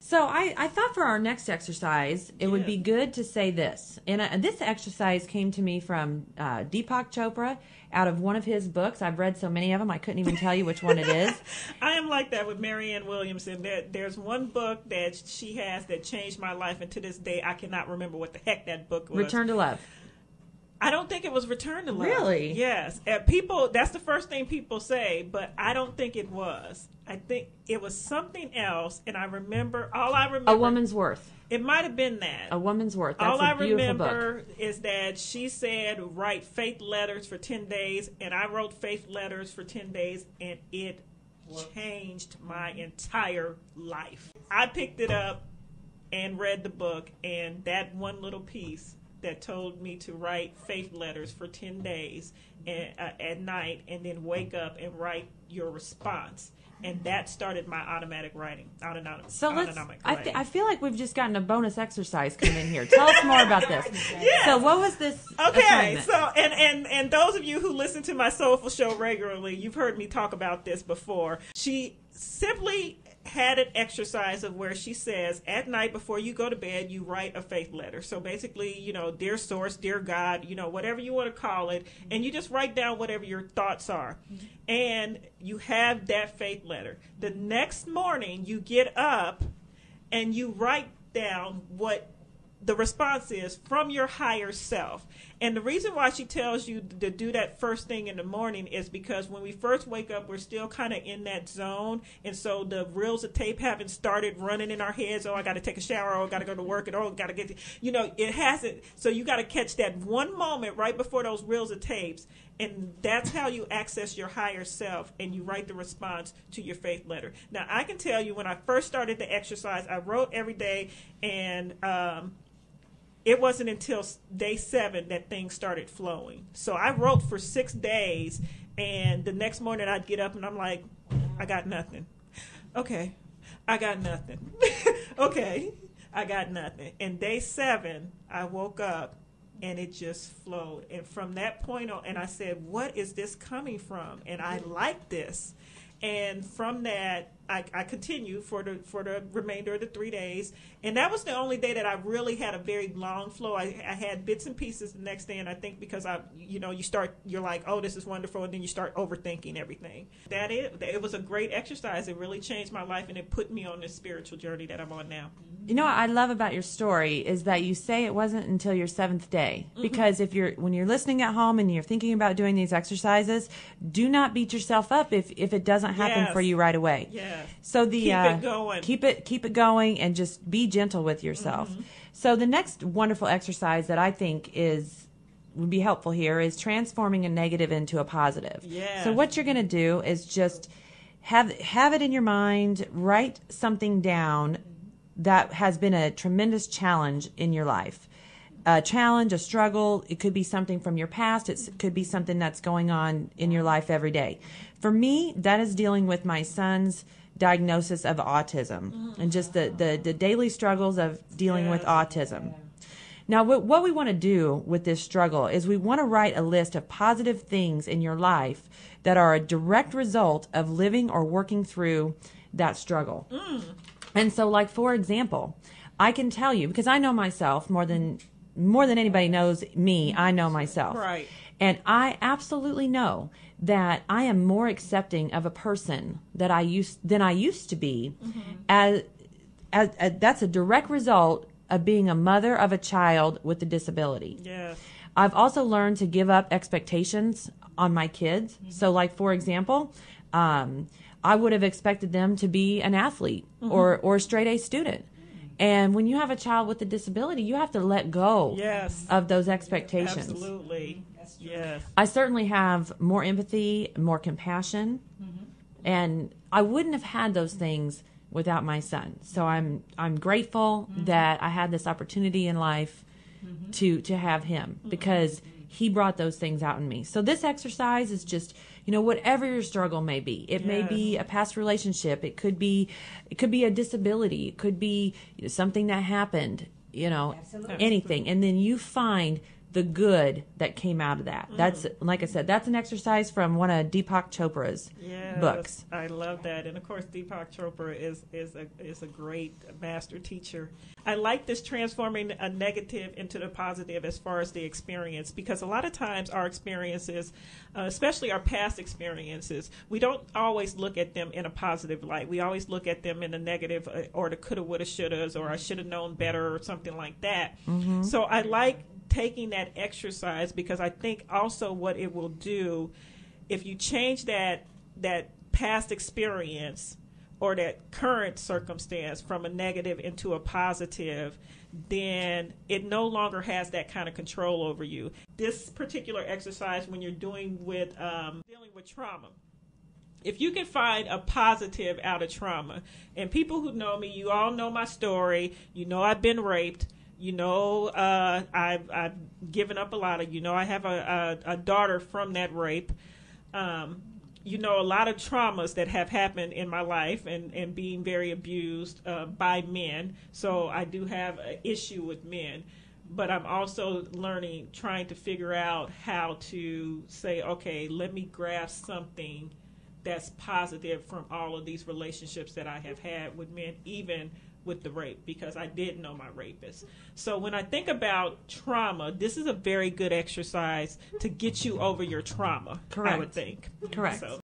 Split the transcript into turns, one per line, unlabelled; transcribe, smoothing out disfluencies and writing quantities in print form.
So I thought for our next exercise, it would be good to say this. And this exercise came to me from Deepak Chopra out of one of his books. I've read so many of them, I couldn't even tell you which one it is.
I am like that with Marianne Williamson. There's one book that she has that changed my life, and to this day, I cannot remember what the heck that book was.
Return to Love.
I don't think it was Return to Love.
Really?
Yes. That's the first thing people say, but I don't think it was. I think it was something else, and I remember. A
Woman's Worth.
It might have been that.
A Woman's Worth. That's a beautiful book.
All I remember is that she said, write faith letters for 10 days, and I wrote faith letters for 10 days, and it changed my entire life. I picked it up and read the book, and that one little piece that told me to write faith letters for 10 days at night, and then wake up and write your response. And that started my automatic writing.
I feel like we've just gotten a bonus exercise come in here. Tell us more about this.
Yes.
So what was this
Okay,
assignment?
so and those of you who listen to my Soulful Show regularly, you've heard me talk about this before. She simply had an exercise of where she says, at night before you go to bed, you write a faith letter. So basically, dear source, dear God, whatever you want to call it, and you just write down whatever your thoughts are. And you have that faith letter. The next morning, you get up and you write down what the response is from your higher self. And the reason why she tells you to do that first thing in the morning is because when we first wake up, we're still kind of in that zone. And so the reels of tape haven't started running in our heads. Oh, I got to take a shower. Oh, I got to go to work. And oh, got to get it hasn't. So you got to catch that one moment right before those reels of tapes. And that's how you access your higher self, and you write the response to your faith letter. Now, I can tell you when I first started the exercise, I wrote every day, and it wasn't until day 7 that things started flowing. So I wrote for 6 days, and the next morning I'd get up and I'm like, I got nothing. Okay, I got nothing. Okay, I got nothing. And day 7, I woke up and it just flowed. And from that point on, and I said, what is this coming from? And I like this. And from that, I continued for the remainder of the 3 days. And that was the only day that I really had a very long flow. I had bits and pieces the next day, and I think because you're like, oh, this is wonderful, and then you start overthinking everything. It was a great exercise. It really changed my life, and it put me on this spiritual journey that I'm on now.
What I love about your story is that you say it wasn't until your 7th day. Because when you're listening at home and you're thinking about doing these exercises, do not beat yourself up if it doesn't happen for you right away.
Yes.
So
keep it going.
Keep it going, and just be gentle with yourself. So the next wonderful exercise that I think would be helpful here is transforming a negative into a positive.
Yes.
So what you're going to do is just have it in your mind, write something down that has been a tremendous challenge in your life. A challenge, a struggle, it could be something from your past, it could be something that's going on in your life every day. For me, that is dealing with my son's diagnosis of autism and just the daily struggles of dealing with autism. Now, what we want to do with this struggle is we want to write a list of positive things in your life that are a direct result of living or working through that struggle. And so, like, for example, I can tell you, because I know myself more than anybody knows me, I know myself.
Right.
And I absolutely know that I am more accepting of a person than I used to be. As that's a direct result of being a mother of a child with a disability.
Yes.
I've also learned to give up expectations on my kids. So, like, for example, I would have expected them to be an athlete or a straight A student. And when you have a child with a disability, you have to let go of those expectations.
Absolutely. Yes.
I certainly have more empathy, more compassion, and I wouldn't have had those things without my son. So I'm grateful that I had this opportunity in life to have him, because he brought those things out in me. So this exercise is just, whatever your struggle may be. It may be a past relationship. It could be a disability. It could be something that happened, anything. And then you find the good that came out of that. That's, like I said, that's an exercise from one of Deepak Chopra's books.
I love that. And of course, Deepak Chopra is a great master teacher. I like this transforming a negative into the positive as far as the experience, because a lot of times our experiences, especially our past experiences, we don't always look at them in a positive light. We always look at them in a negative, or the coulda, woulda, shouldas, or I should have known better, or something like that. So I like taking that exercise, because I think also what it will do, if you change that past experience or that current circumstance from a negative into a positive, then it no longer has that kind of control over you. This particular exercise, when you're dealing with trauma, if you can find a positive out of trauma, and people who know me, you all know my story, you know I've been raped, you know I've given up a lot of, you know I have a daughter from that rape, you know, a lot of traumas that have happened in my life, and being very abused by men. So I do have an issue with men. But I'm also trying to figure out how to say, okay, let me grasp something that's positive from all of these relationships that I have had with men, even with the rape, because I did know my rapist. So when I think about trauma, this is a very good exercise to get you over your trauma.
Correct.
I would think.
Correct.
So